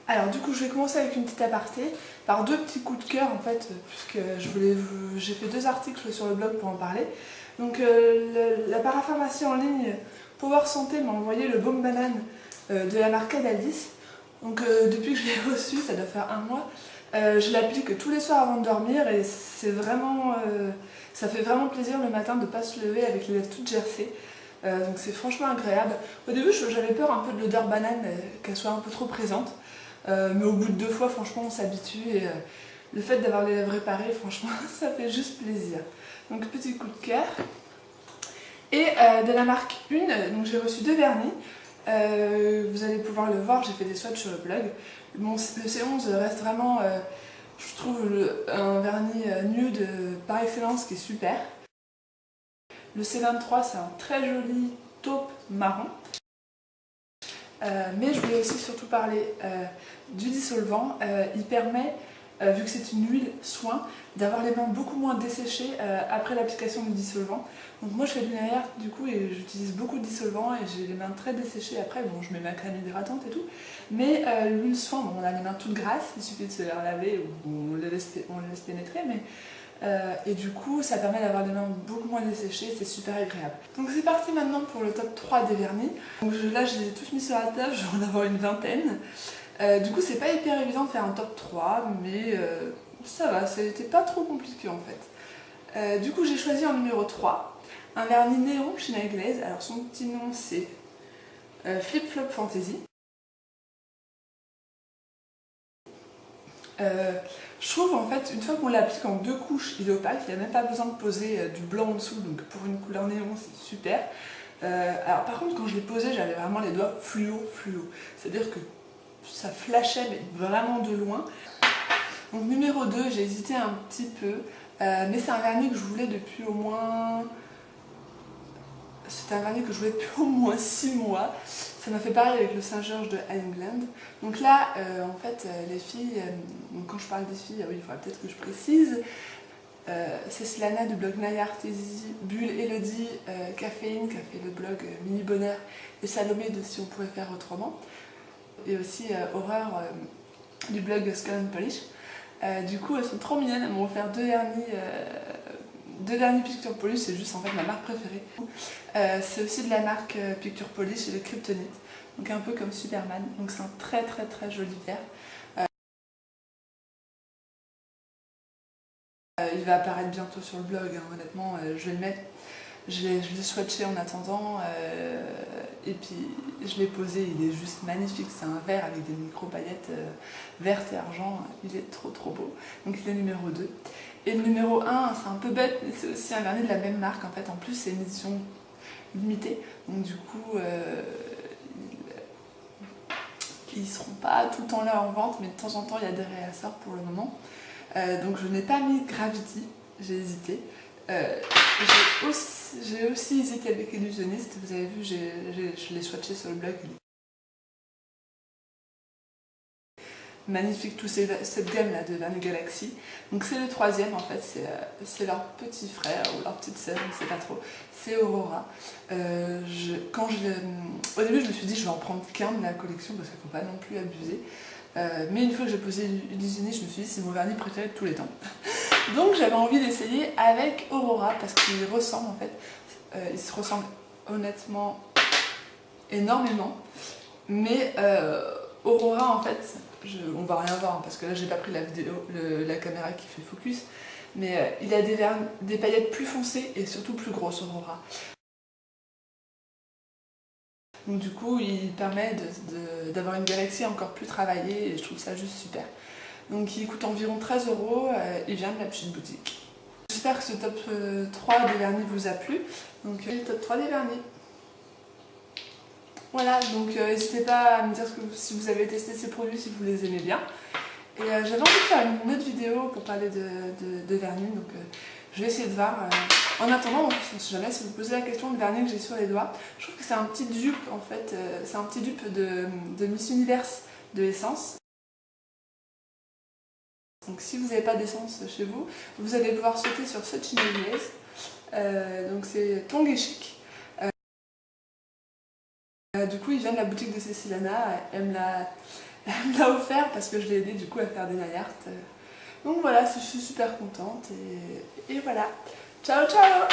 Alors du coup je vais commencer avec une petite aparté par deux petits coups de cœur en fait, puisque j'ai fait 2 articles sur le blog pour en parler. Donc la parapharmacie en ligne Power Santé m'a envoyé le baume banane de la marque Cadalis. Donc depuis que je l'ai reçu, ça doit faire 1 mois, je l'applique tous les soirs avant de dormir et c'est vraiment, ça fait vraiment plaisir le matin de ne pas se lever avec les lèvres toutes gercées. Donc c'est franchement agréable. Au début j'avais peur un peu de l'odeur banane, qu'elle soit un peu trop présente. Mais au bout de 2 fois, franchement, on s'habitue et le fait d'avoir les lèvres réparées, franchement, ça fait juste plaisir. Donc, petit coup de cœur. Et de la marque Une, donc j'ai reçu 2 vernis. Vous allez pouvoir le voir, j'ai fait des swatchs sur le blog. Bon, le C11 reste vraiment, je trouve, un vernis nude par excellence qui est super. Le C23, c'est un très joli taupe marron. Mais je voulais aussi surtout parler du dissolvant. Il permet, vu que c'est une huile soin, d'avoir les mains beaucoup moins desséchées après l'application du dissolvant. Donc moi je fais linéaire du coup et j'utilise beaucoup de dissolvant et j'ai les mains très desséchées après. Bon, je mets ma crème hydratante et tout. Mais l'huile soin, bon, on a les mains toutes grasses, il suffit de se les laver ou on les laisse pénétrer. Mais et du coup ça permet d'avoir les mains beaucoup moins desséchées, c'est super agréable. Donc c'est parti maintenant pour le top 3 des vernis. Donc là je les ai tous mis sur la table, je vais en avoir une vingtaine. Du coup c'est pas hyper évident de faire un top 3, mais ça va, ça n'était pas trop compliqué en fait. Du coup j'ai choisi en numéro 3 un vernis néon chez Glaze. Alors son petit nom c'est Flip Flop Fantasy. Je trouve en fait, une fois qu'on l'applique en 2 couches, il est opaque, il n'y a même pas besoin de poser du blanc en dessous, donc pour une couleur néon c'est super. Alors par contre quand je l'ai posé, j'avais vraiment les doigts fluo. C'est-à-dire que ça flashait mais vraiment de loin. Donc numéro 2, j'ai hésité un petit peu, mais c'est un vernis que je voulais depuis au moins... C'est un vernis que je voulais depuis au moins 6 mois. Ça m'a fait pareil avec le Saint-Georges de England. Donc là, en fait, les filles, donc quand je parle des filles, oui, il faudra peut-être que je précise. C'est Slana du blog Naya Artesi, Bulle, Elodie, Caféine, qui a fait le blog Mini Bonheur, et Salomé de Si on pouvait faire autrement. Et aussi Horreur du blog Skull and Polish. Du coup, elles sont trop mignonnes, elles m'ont offert 2 vernis Picture Polish, c'est juste en fait ma marque préférée. C'est aussi de la marque Picture Polish et le Kryptonite, donc un peu comme Superman. Donc c'est un très joli vert. Il va apparaître bientôt sur le blog, hein, honnêtement, je vais le mettre. Je l'ai swatché en attendant et puis je l'ai posé, il est juste magnifique, c'est un vert avec des micro paillettes vertes et argent, il est trop beau. Donc il est numéro 2. Et le numéro 1, c'est un peu bête, mais c'est aussi un vernis de la même marque en fait, en plus c'est une édition limitée, donc du coup ils seront pas tout le temps là en vente, mais de temps en temps il y a des réassorts pour le moment. Donc je n'ai pas mis Gravity, j'ai hésité. J'ai aussi hésité avec Illusionniste, vous avez vu, je l'ai swatché sur le blog. Magnifique, toute cette gamme là de Vernis Galaxy. Donc c'est le 3e en fait, c'est leur petit frère ou leur petite sœur, je ne sais pas trop. C'est Aurora. Au début je me suis dit je vais en prendre qu'un de la collection parce qu'il ne faut pas non plus abuser. Mais une fois que j'ai posé Illusionniste, je me suis dit c'est mon vernis préféré de tous les temps. Donc j'avais envie d'essayer avec Aurora parce qu'ils ressemblent en fait. Ils se ressemblent honnêtement énormément. Mais Aurora en fait, on va rien voir hein, parce que là j'ai pas pris la vidéo, la caméra qui fait focus. Mais il a des paillettes plus foncées et surtout plus grosses Aurora. Donc du coup il permet d'avoir une galaxie encore plus travaillée et je trouve ça juste super. Donc il coûte environ 13 €, il vient de la petite boutique. J'espère que ce top 3 des vernis vous a plu. Donc le top 3 des vernis. Voilà, donc n'hésitez pas à me dire si vous avez testé ces produits, si vous les aimez bien. Et j'avais envie de faire une autre vidéo pour parler de vernis, donc je vais essayer de voir. En attendant, on ne sait jamais si vous posez la question de vernis que j'ai sur les doigts. Je trouve que c'est un petit dupe en fait, c'est un petit dupe de Miss Univers de Essence. Donc si vous n'avez pas d'essence chez vous, vous allez pouvoir sauter sur ce Glaze. Donc c'est Tongue et Chic. Du coup il vient de la boutique de Cécilana, elle me Elle me l'a offert parce que je l'ai aidé du coup à faire des nail art. Donc voilà, je suis super contente et voilà. Ciao ciao!